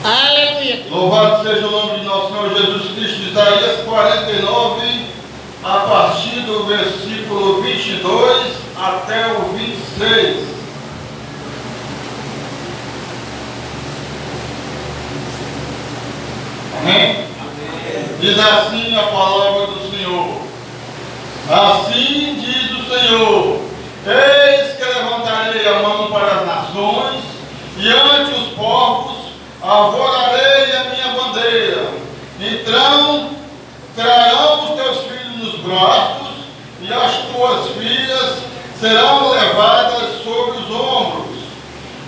Aleluia. Louvado seja o nome de nosso Senhor Jesus Cristo. Isaías 49, a partir do versículo 22 até o 26. Amém? Diz assim a palavra do Senhor. Assim diz o Senhor: eis que levantarei a mão para as nações, e ante os povos arvorarei a minha bandeira. Então trarão os teus filhos nos braços, e as tuas filhas serão levadas sobre os ombros.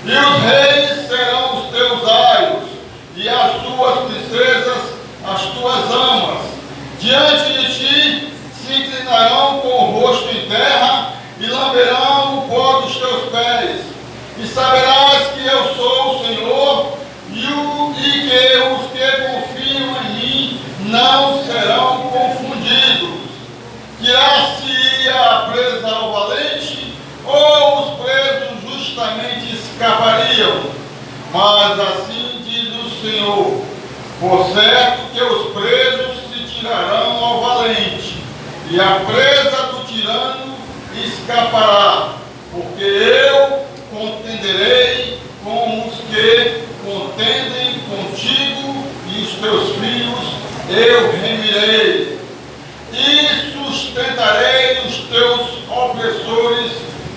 E os reis serão os teus aios, e as tuas princesas as tuas amas. Diante de ti se inclinarão com o rosto em terra, e lamberão o pó dos teus pés. E saberás que eu sou o Senhor, e que os que confiam em mim não serão confundidos. Tirar-se-ia presa ao valente, ou os presos justamente escapariam. Mas assim diz o Senhor: por certo que os presos se tirarão ao valente, e a presa do tirano escapará, porque eu contenderei com os que contendem contigo, e os teus filhos eu remirei, e sustentarei os teus opressores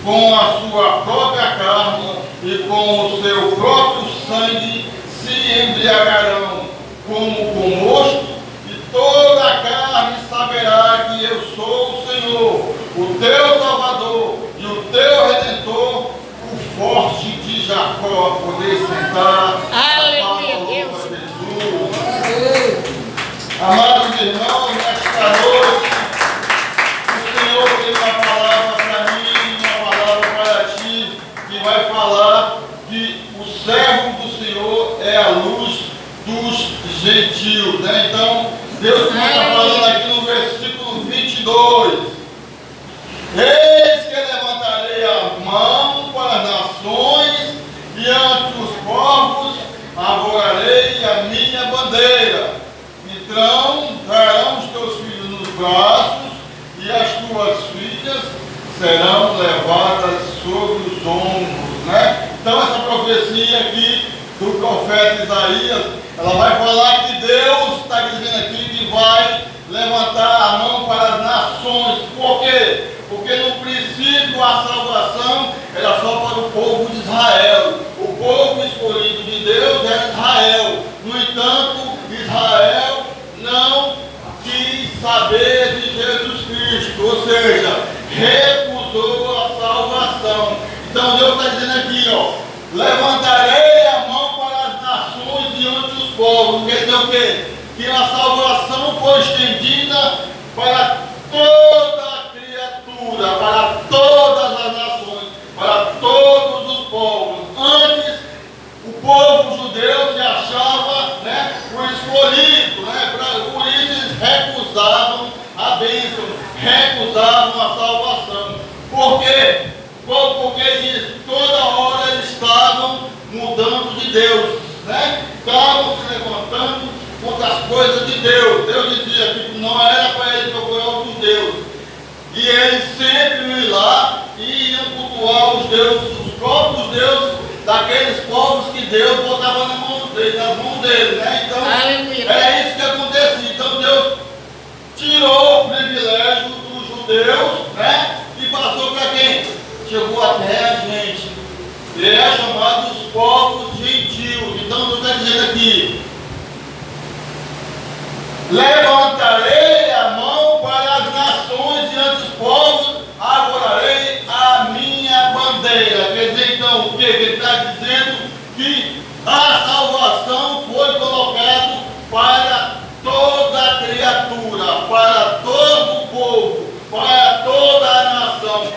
com a sua própria carne, e com o seu próprio sangue se embriagarão como com mosto, e toda a carne saberá que eu sou o Senhor, o teu Salvador e o teu Redentor, o forte de Jacó. Poder sentar. Aleluia, Deus. Jesus. Amados irmãos, nesta noite, o Senhor tem uma palavra para mim, uma palavra para ti, que vai falar que o servo do Senhor é a luz dos gentios, né? Então, Deus está falando aqui no versículo 22. Eis que levantarei a mão para as nações, e ante os povos arvorarei a minha bandeira. Então trarão os teus filhos nos braços, e as tuas filhas serão levadas sobre os ombros, né? Então essa profecia aqui do profeta Isaías, ela vai falar que Deus está dizendo aqui que vai levantar a mão para as nações. Por quê? Porque no princípio a salvação era só para o povo de Israel. O povo escolhido de Deus era Israel. No entanto, Israel não quis saber de Jesus Cristo, ou seja, recusou a salvação. Então Deus está dizendo aqui, ó: levantarei a mão para as nações e ante os povos. Quer dizer o quê? Que a salvação foi estendida para toda a criatura, para todas as nações, para todos os povos. Antes, o povo judeu se achava, né, o escolhido, né, por isso eles recusavam a bênção, recusavam a salvação. Por quê? Porque diz, toda hora eles estavam mudando de Deus, né? Estavam se levantando contra as coisas de Deus. Deus dizia que não era para eles procurar outro Deus. E eles sempre iam lá e iam cultuar os deuses, os próprios deuses daqueles povos que Deus botava nas mãos deles, né? Então, era isso que acontecia. Então Deus tirou o privilégio dos judeus, né? E passou para quem? Chegou até a gente. Ele é chamado os povos gentios. Então Deus está dizendo aqui: levantarei a mão para as nações, e ante os povos arvorarei a minha bandeira. Quer dizer, então, o que? Ele está dizendo que a salvação foi colocada para toda a criatura, para todo o povo, para toda a nação.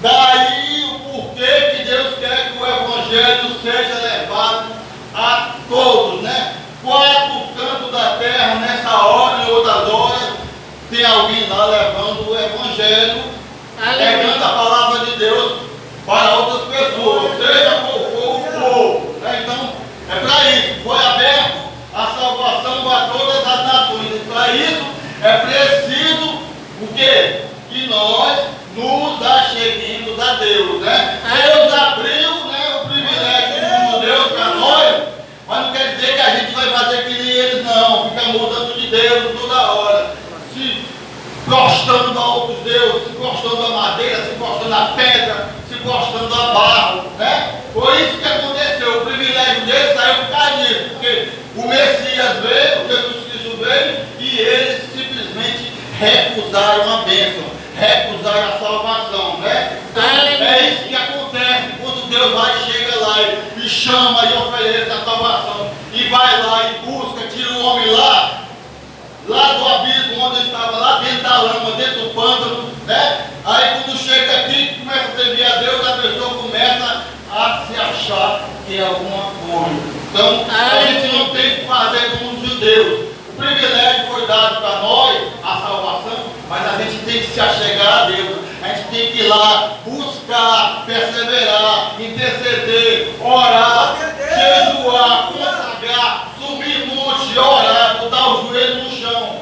Daí o porquê que Deus quer que o Evangelho seja levado a todos, né? Quatro cantos da terra, nessa hora e outras horas, tem alguém lá levando o Evangelho, pegando a palavra de Deus para outras pessoas, seja qual for o povo, né? Então, é para isso, foi aberto para isso, é preciso o quê? Que nós nos acheguemos a Deus, né? Deus abriu, né, o privilégio do Deus para nós, mas não quer dizer que a gente vai fazer que nem eles, não. Fica mudando de Deus toda hora, se gostando a outros deuses, se gostando da madeira, se gostando da pedra, se gostando da barro, né? Foi isso que aconteceu. O privilégio dele saiu por causa disso, porque o Messias veio, Jesus Cristo veio, e eles simplesmente recusaram a bênção, recusaram a salvação, né? Então, é isso que acontece quando Deus vai, chega lá e chama e oferece a salvação, e vai lá e busca, tira o homem lá do abismo onde ele estava, lá dentro da lama, dentro do pântano, né? Aí quando chega aqui, começa a servir a Deus, a pessoa começa a se achar que é alguma coisa. Então, a gente não tem que fazer como os judeus. O privilégio foi dado para nós, a salvação, mas a gente tem que se achegar a Deus. A gente tem que ir lá, buscar, perseverar, interceder, orar, jejuar, consagrar, subir monte, orar, botar o joelho no chão.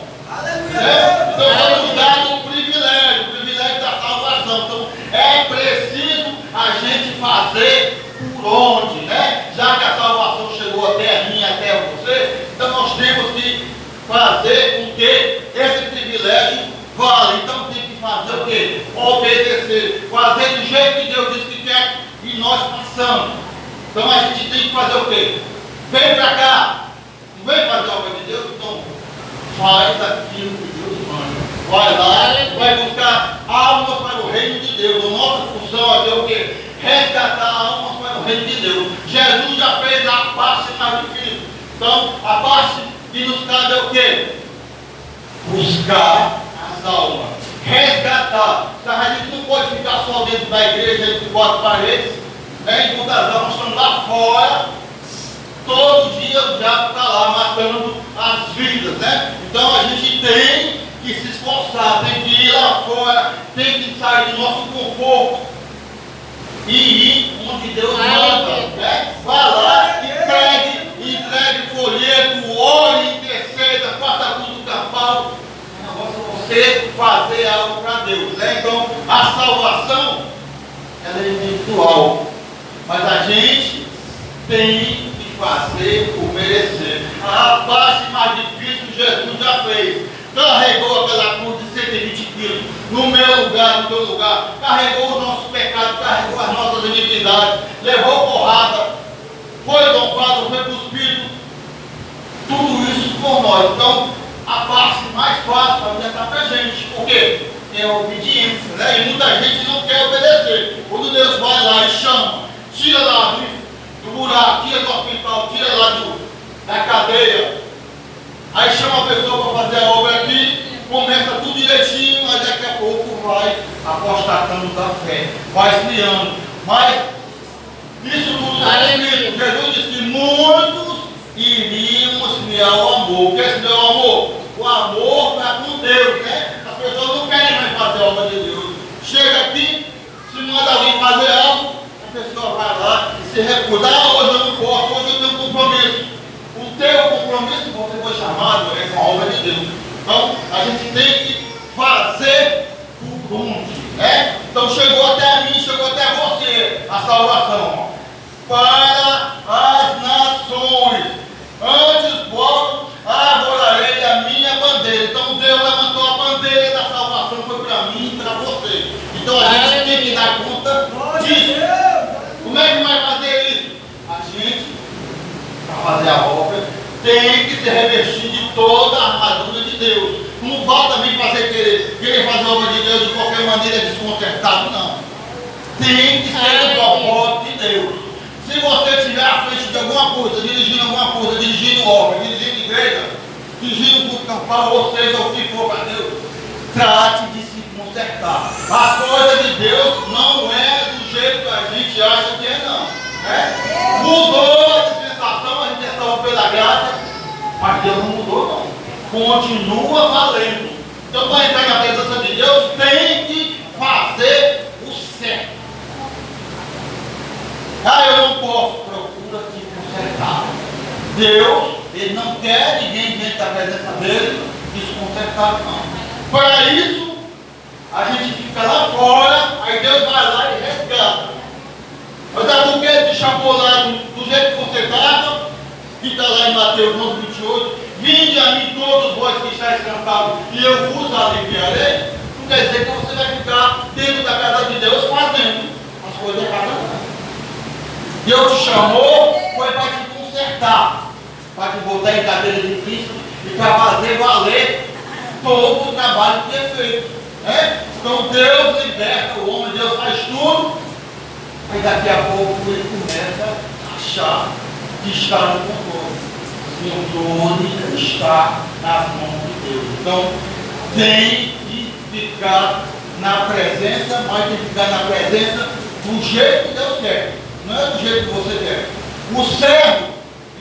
Né? Então, vamos dar o privilégio da salvação. Então, é preciso a gente fazer por onde, né? Já que a salvação chegou até mim, até você, então nós temos que fazer com que esse privilégio vale. Então tem que fazer o quê? Obedecer, fazer do jeito que Deus diz que quer e nós passamos. Então a gente tem que fazer o quê? Vem para cá, não vem fazer a obra de Deus, então faz aquilo que Deus manda. Vai lá, vai buscar almas para o reino de Deus. A nossa função aqui é o quê? Resgatar almas para o reino de Deus. Jesus já fez a parte mais difícil. Então, a parte que nos cabe é o quê? Buscar as almas. Resgatar. A gente não pode ficar só dentro da igreja, entre quatro paredes, né? Enquanto as almas estão lá fora. Todo dia o diabo está lá matando as vidas, né? Então a gente tem que se esforçar, tem que ir lá fora, tem que sair do nosso conforto e ir onde Deus manda, né? Vá lá e entregue folheto, ore, interceda, faça tudo do campal. O negócio é você fazer algo para Deus, né? Então a salvação ela é individual, mas a gente tem fazer por merecer. A parte mais difícil Jesus já fez. Carregou aquela cruz de 120 quilos no meu lugar, no teu lugar. Carregou os nossos pecados, carregou as nossas iniquidades. Levou porrada. Foi louvado, foi cuspido. Tudo isso por nós. Então, a parte mais fácil ainda está para a gente. Por quê? É a obediência, né? E muita gente não quer obedecer. Quando Deus vai lá e chama, tira lá do buraco, tira do hospital, tira lá da cadeia. Aí chama a pessoa para fazer a obra aqui, começa tudo direitinho, mas daqui a pouco vai apostatando da fé, vai esfriando. Mas isso tudo está escrito. Jesus disse que muitos iriam esfriar o amor. O que é esfriar o amor? O amor está com Deus, né? As pessoas não querem mais fazer a obra de Deus. Chega aqui, se manda alguém fazer algo, a pessoa vai lá e se recusa. Hoje eu não posso, hoje eu tenho um compromisso. O teu compromisso, você foi chamado, é com a obra de Deus. Então, a gente tem que fazer por onde, né? Então, chegou até mim, chegou até você a salvação. Para as nações. Antes, povo, adorarei a minha bandeira. Então, Deus levantou a bandeira da salvação, foi para mim e para você. Então, a gente tem que dar conta disso. Como é que vai fazer isso? A gente, para fazer a obra, tem que se revestir de toda a armadura de Deus. Não vai também querer fazer a obra de Deus de qualquer maneira desconcertado, não. Tem que ser o propósito de Deus. Se você estiver à frente de alguma coisa, dirigindo obra, dirigindo igreja, dirigindo culto campal, ou seja, o que for para Deus, trate de se consertar. As coisas de Deus não é do jeito que a gente acha que é, não. Né? Mudou a dispensação, a gente é salvo pela graça, mas Deus não mudou, não. Continua valendo. Então, para entrar na presença de Deus, tem que fazer o certo. Ah, eu não posso, procura te consertar. Deus, Ele não quer ninguém dentro da presença dele desconcertado, não. Para isso, a gente fica lá fora, aí Deus vai lá e resgata. Mas a tu quer te chamou lá do jeito que você estava, que está lá em Mateus 11:28, vinde a mim todos vós que estáis cansados, e eu vos aliviarei. Não quer dizer que você vai ficar dentro da casa de Deus fazendo as coisas erradas. Deus te chamou, foi para te consertar, para te botar em cadeira de Cristo e para fazer valer todo o trabalho que é feito. Né? Então Deus liberta o homem, Deus faz tudo, mas daqui a pouco ele começa a achar que está no controle. O controle está nas mãos de Deus. Então tem que ficar na presença, mas tem que ficar na presença do jeito que Deus quer. Não é do jeito que você quer. O servo,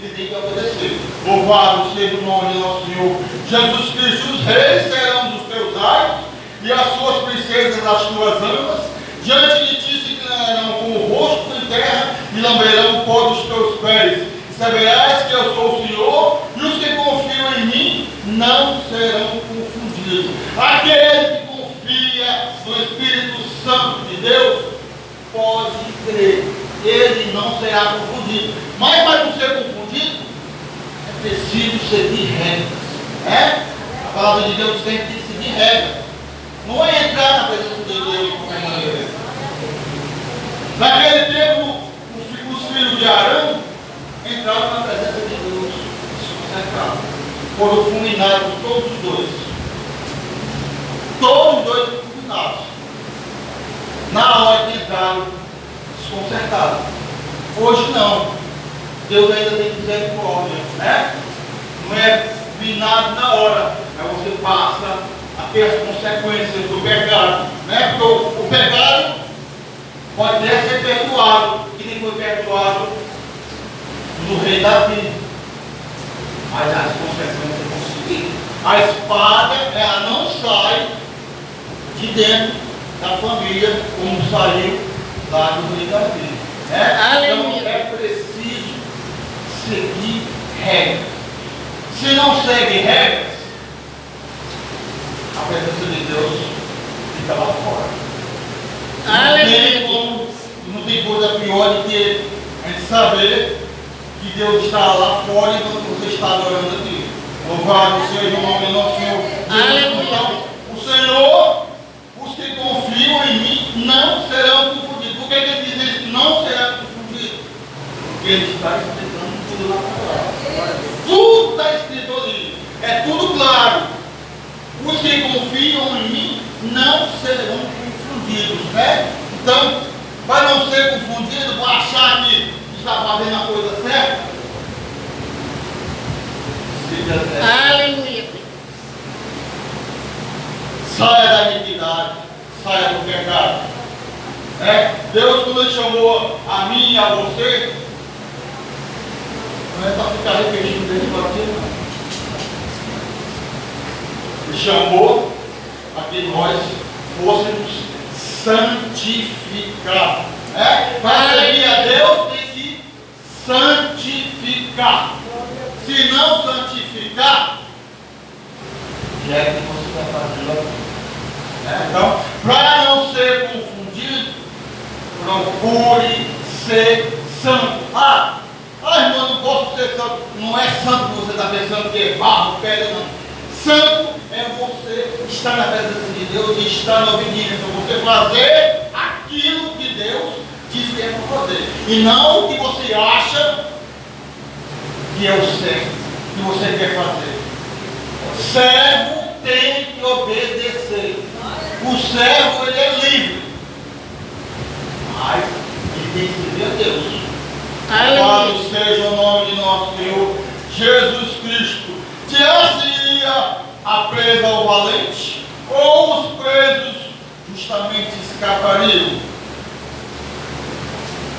ele tem que obedecer. Louvado seja o nome do nosso Senhor Jesus Cristo. Os reis serão dos teus ares, e as suas princesas as tuas amas. Diante de ti se inclinarão com o rosto em terra, e lamberão o pó dos teus pés. E saberás que eu sou o Senhor, e os que confiam em mim não serão confundidos. Aquele que confia no Espírito Santo de Deus pode crer, ele não será confundido. Mas para não ser confundido, é preciso seguir regras. Né? A palavra de Deus tem que seguir regras. Não é entrar na presença de Deus de qualquer maneira. Naquele tempo, os filhos de Arão entraram na presença de Deus, se consertaram. Foram fulminados todos os dois. Todos os dois foram fulminados. Na hora que entraram, desconcertados. Hoje não. Deus ainda tem misericórdia, né? Não é fulminado na hora, mas você passa a ter as consequências do pecado, né? Porque o pecado pode até ser perdoado, que nem foi perdoado do rei Davi, mas as consequências vão seguir. A espada, ela não sai de dentro da família como saiu lá do rei Davi, né? Então é preciso seguir regras. Se não segue regras, a presença de Deus fica lá fora. Não tem coisa pior do que a gente saber que Deus está lá fora enquanto você está adorando aqui. Louvado seja o nome do nosso Senhor. Então, o Senhor, os que confiam em mim, não serão confundidos. Por que ele diz isso? Não serão confundidos? Porque ele está explicando tudo na palavra. Tudo está escrito ali. É tudo claro. Os que confiam em mim não serão confundidos, né? Então, para não ser confundido, para achar que está fazendo a coisa certa, aleluia. Saia da iniquidade, saia do pecado. Deus, quando Ele chamou a mim e a você, não é para ficar repetindo dentro do aquilo, não. Ele chamou a que nós fôssemos santificados. Para servir a Deus tem que santificar. Se não santificar, já é que você vai fazer aqui. Então, para não ser confundido, procure ser santo. Irmão, não posso ser santo. Não é santo que você está pensando que é barro, pedra, não. Santo é você estar na presença de Deus e estar na obediência. Você fazer aquilo que Deus diz que é para fazer. E não o que você acha que é o certo, que você quer fazer. Servo tem que obedecer. O servo, ele é livre. Mas ele tem que servir a Deus. Louvado seja o nome de nosso Senhor Jesus Cristo. Tirar-se-ia a presa ao valente, ou os presos justamente escapariam.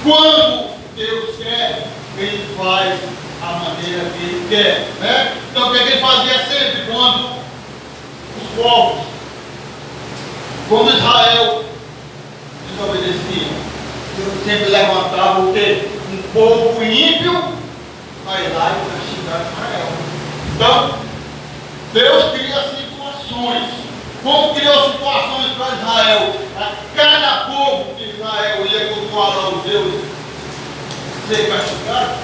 Quando Deus quer, Ele faz a maneira que Ele quer, né? Então o que Ele fazia sempre quando os povos, quando Israel desobedecia, Deus sempre levantava o quê? Um povo ímpio, vai lá e castigar Israel. Então, Deus cria situações. Como criou situações para Israel? A cada povo que Israel ia cultuar ao Deus ser castigado,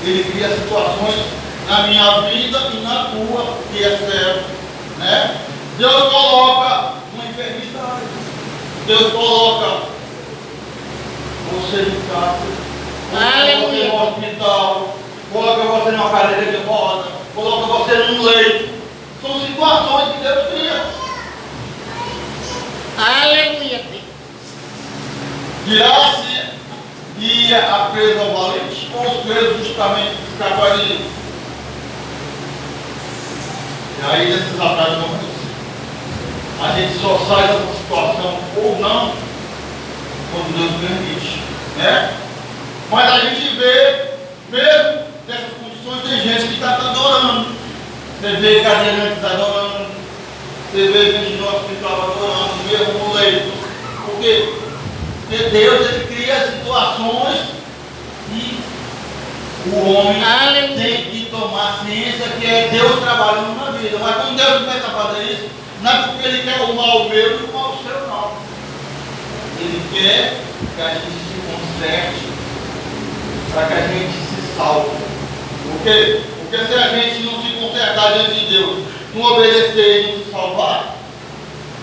Ele cria situações na minha vida e na tua, que é servo, né? Deus coloca uma enfermidade. Deus coloca você em casa, coloca você no hospital, coloca você numa cadeira de roda, coloca você num leito. São situações que Deus cria. Aleluia. Dirá-se ia a presa ao valente, ou os presos justamente escapariam. E aí esses ataques vão acontecer. A gente só sai dessa situação ou não quando Deus permite, né? Mas a gente vê, mesmo nessas condições, tem gente que está adorando. Você vê cadeirantes adorando, você vê gente no hospital adorando, mesmo no leito. Por quê? Porque Deus, Ele cria situações e o homem tem que tomar ciência que é Deus trabalhando na vida. Mas quando Deus começa a fazer isso, não é porque Ele quer o mal meu e o mal seu, não. Ele quer que a gente se conserte para que a gente se salve. Por quê? Porque se a gente não se consertar diante de Deus, não obedecer e não se salvar,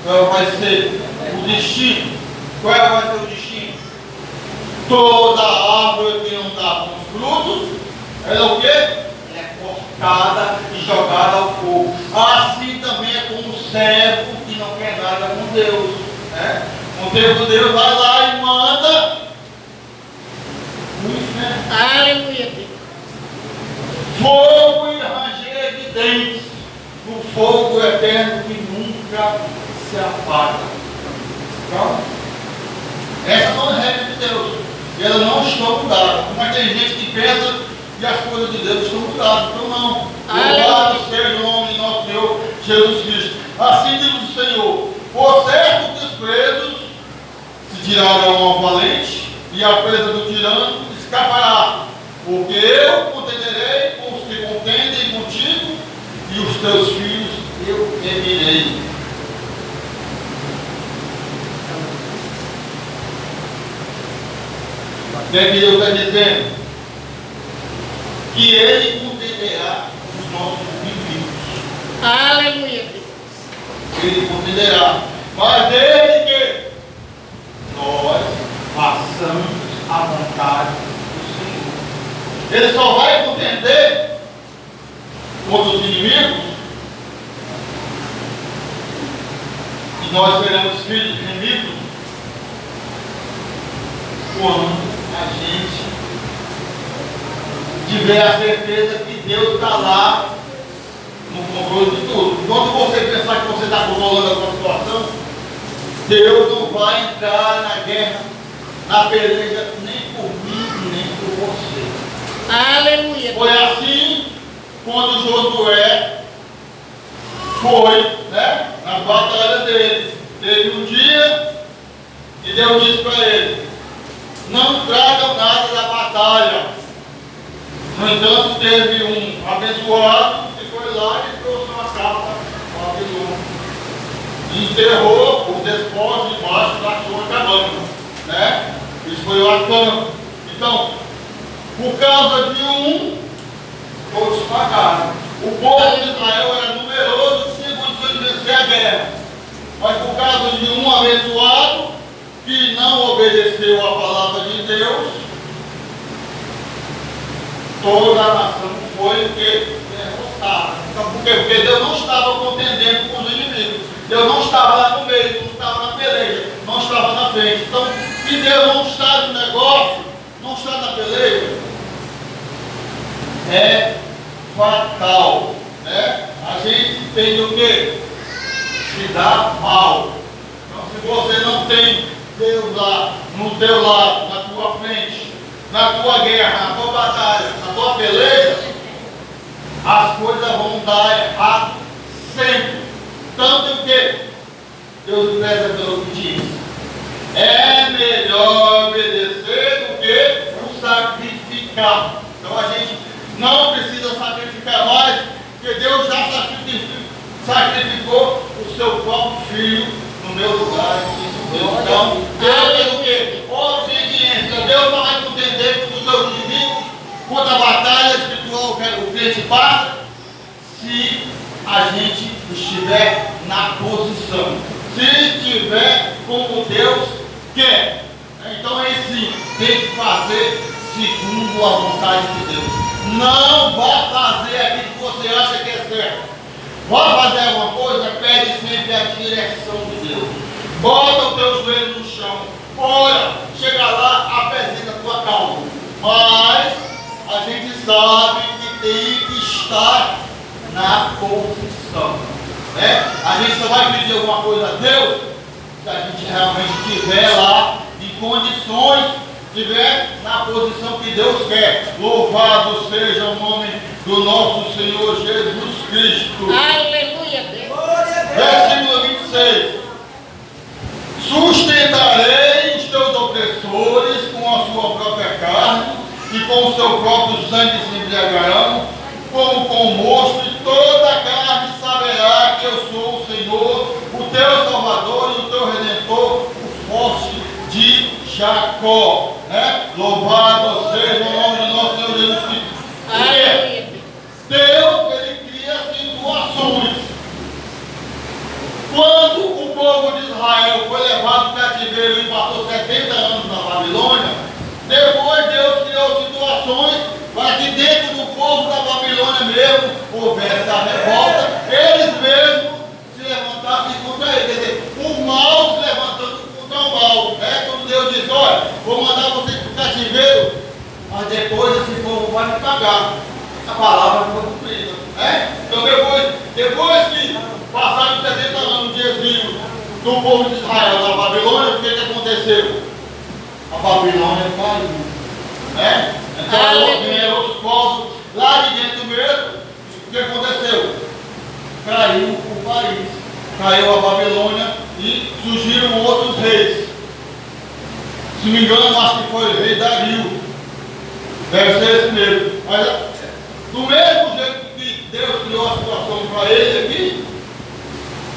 qual vai ser o destino? Qual vai ser o destino? Toda árvore que não dá bons frutos, ela é o quê? Ela é cortada e jogada ao fogo. Assim também é como o servo que não quer nada com Deus, né? Com Deus, Deus vai lá e manda o inferno. Aleluia. Fogo e ranger de dentes, o fogo eterno que nunca se apaga. Então, essas são as regras de Deus. E elas não estão mudadas. Mas tem gente que pensa que as coisas de Deus estão mudadas. Então não. Louvado seja o nome de nosso Senhor Jesus Cristo. Assim diz o Senhor: por certo que os presos se tirarão ao valente, e a presa do tirano escapará. Porque eu contenderei com os que contendem contigo, e os teus filhos eu remirei. O que é que Deus está dizendo? Que Ele contenderá os nossos inimigos. Aleluia. Ele contenderá. Mas desde que nós façamos a vontade do Senhor. Ele só vai contender contra os inimigos, e nós seremos filhos inimigos, quando a gente tiver a certeza que Deus está lá no controle de tudo. Quando você pensar que você está controlando alguma situação, Deus não vai entrar na guerra, na peleja, nem por mim, nem por você. Aleluia. Foi assim quando Josué foi, né, na batalha dele. Teve um dia e Deus disse para ele: não tragam nada da batalha. No entanto, teve um abençoado que foi lá e trouxe uma capa ao Absalão e enterrou os despojos debaixo da sua cabana, né? Isso foi o Acã. Então, por causa de um, todos pagaram. O povo de Israel era numeroso, tinha condições de vencer a guerra, mas por causa de um abençoado que não obedeceu a palavra de Deus, toda a nação foi derrotada. Então, por quê? Porque Deus não estava contendendo com os inimigos. Deus não estava lá no meio, não estava na peleja, não estava na frente. Então, se Deus não está no negócio, não está na peleja, é fatal, né? A gente tem o quê? Se dá mal. Então, se você não tem Deus lá, no teu lado, na tua frente, na tua guerra, na tua batalha, na tua peleja, as coisas vão dar errado sempre. Tanto que Deus preservou o que diz: é melhor obedecer do que o sacrificar. Então a gente não precisa sacrificar mais Porque Deus já sacrificou o seu próprio filho no meu lugar. Então, Deus é o quê? Obediência. Deus não vai contender com os seus inimigos, contra a batalha espiritual que o crente passa, se a gente estiver na posição. Se estiver como Deus quer. Então aí sim, tem que fazer segundo a vontade de Deus. Não vá fazer aquilo que você acha que é certo. Vá fazer alguma coisa, pede sempre a direção de Deus. Bota o teu joelho no chão. Ora, chega lá, apresenta a tua causa. Mas a gente sabe que tem que estar na posição. Né? A gente só vai pedir alguma coisa a Deus se a gente realmente estiver lá em condições, estiver na posição que Deus quer. Louvado seja o nome do nosso Senhor Jesus Cristo. Aleluia, Deus. Versículo 26. Sustentarei os teus opressores com a sua própria carne, e com o seu próprio sangue se embriagarão, como com o mosto, e toda a carne saberá que eu sou o Senhor, o teu Salvador e o teu Redentor, o forte de Jacó. Né? Louvado seja o nome do nosso Senhor Jesus Cristo. Porque Deus, ele cria situações. Quando o povo de Israel foi levado para cativeiro e passou 70 anos na Babilônia, depois Deus criou situações para que dentro do povo da Babilônia mesmo houvesse a revolta, eles mesmos se levantassem contra ele. Quer dizer, o mal se levantando contra o mal. Quando Deus diz, olha, vou mandar você para o cativeiro, mas depois esse povo vai me pagar. A palavra foi cumprida. Então depois que passaram 70 anos de exílio do povo de Israel na Babilônia, o que aconteceu? A Babilônia caiu. Então vieram outros povos lá de dentro mesmo. O que aconteceu? Caiu o país, caiu a Babilônia e surgiram outros reis. Se não me engano, acho que foi o rei Dario. Deve ser esse mesmo. Mas do mesmo jeito que Deus criou a situação para ele aqui,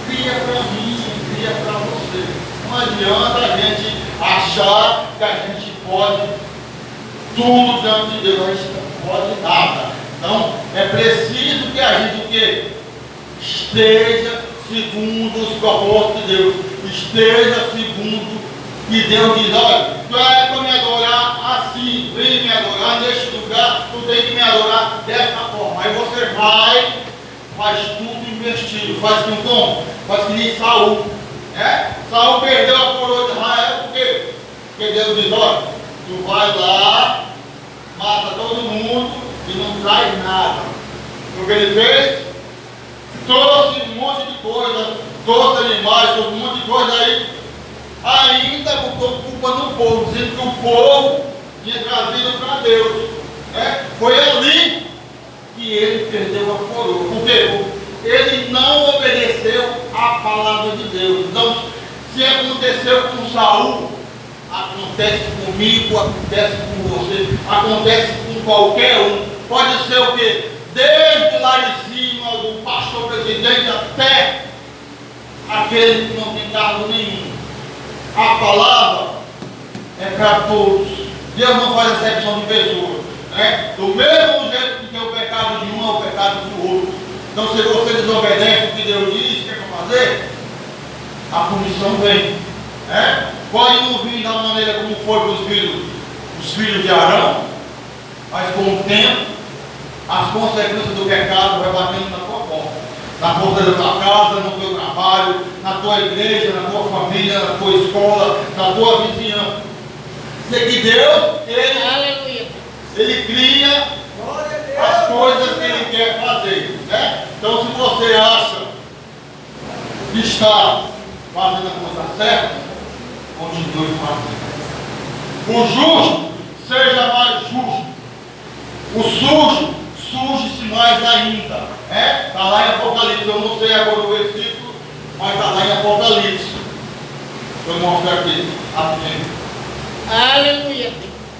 cria para mim, cria para você. Não adianta a gente achar que a gente pode tudo diante de Deus, a gente não pode nada. Então, é preciso que a gente o quê? Esteja segundo os propósitos de Deus. Esteja segundo que Deus diz, olha, tu é para me adorar assim, vem me adorar neste lugar, tu tem que me adorar dessa forma. Aí você vai, faz tudo investido, faz com como? Faz que nem Saul. Saul perdeu a coroa de Israel, por quê? Porque Deus diz, olha, tu vai lá, mata todo mundo e não traz nada. O que ele fez? Trouxe um monte de coisa, trouxe animais, trouxe um monte de coisa aí, ainda botou culpa no povo, dizendo que o povo tinha trazido para Deus. Foi ali que ele perdeu a coroa. Por quê? Ele não obedeceu à palavra de Deus. Então, se aconteceu com Saul, acontece comigo, acontece com você, acontece com qualquer um. Pode ser o quê? Desde lá de cima, do pastor presidente, até aquele que não tem cargo nenhum. A palavra é para todos. Deus não faz exceção de pessoas. Do mesmo jeito que é o pecado de um, é o pecado do outro. Então, se você desobedece o que Deus diz, que é para fazer, a punição vem. Pode não vir da maneira como foi para os filhos de Arão, mas com o tempo, as consequências do pecado vai batendo na tua porta, na porta da tua casa, no teu trabalho, na tua igreja, na tua família, na tua escola, na tua vizinhança. Sei que Deus, Ele cria as coisas que Ele quer fazer. Então, se você acha que está fazendo a coisa certa, continue fazendo. O justo seja mais justo. O sujo, suje-se mais ainda. Está lá em Apocalipse. Eu não sei agora o versículo, mas está lá em Apocalipse. Vou mostrar aqui. Aleluia.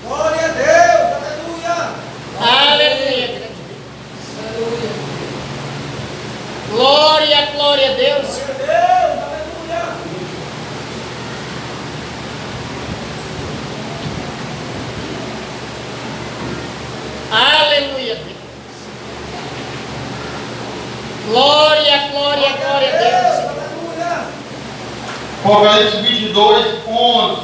Glória a Deus. Aleluia. Aleluia. glória a Deus. Aleluia, Deus. Glória, glória, glória a Deus. Apocalipse 22, 11.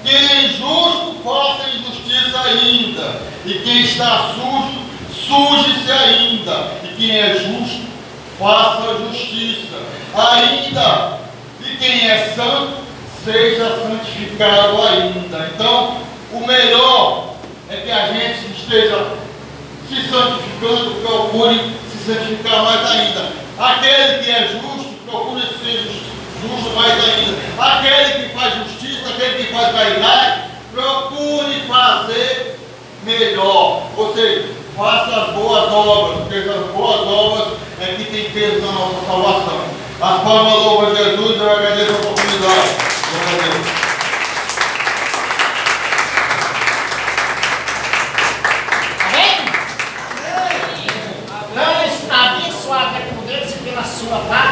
Quem é injusto, faça injustiça ainda. E quem está sujo, suje-se ainda. E quem é justo, faça justiça ainda. E quem é santo, seja santificado ainda. Então, o melhor é que a gente esteja se santificando, procure se santificar mais ainda. Aquele que é justo, procure ser justo mais ainda. Aquele que faz justiça, aquele que faz caridade, procure fazer melhor. Ou seja, faça as boas obras, porque as boas obras é que tem peso na nossa salvação. As palmas louvam Jesus, eu agradeço a oportunidade. Glória a Deus. Amém? Vamos abençoar com Deus e pela sua paz.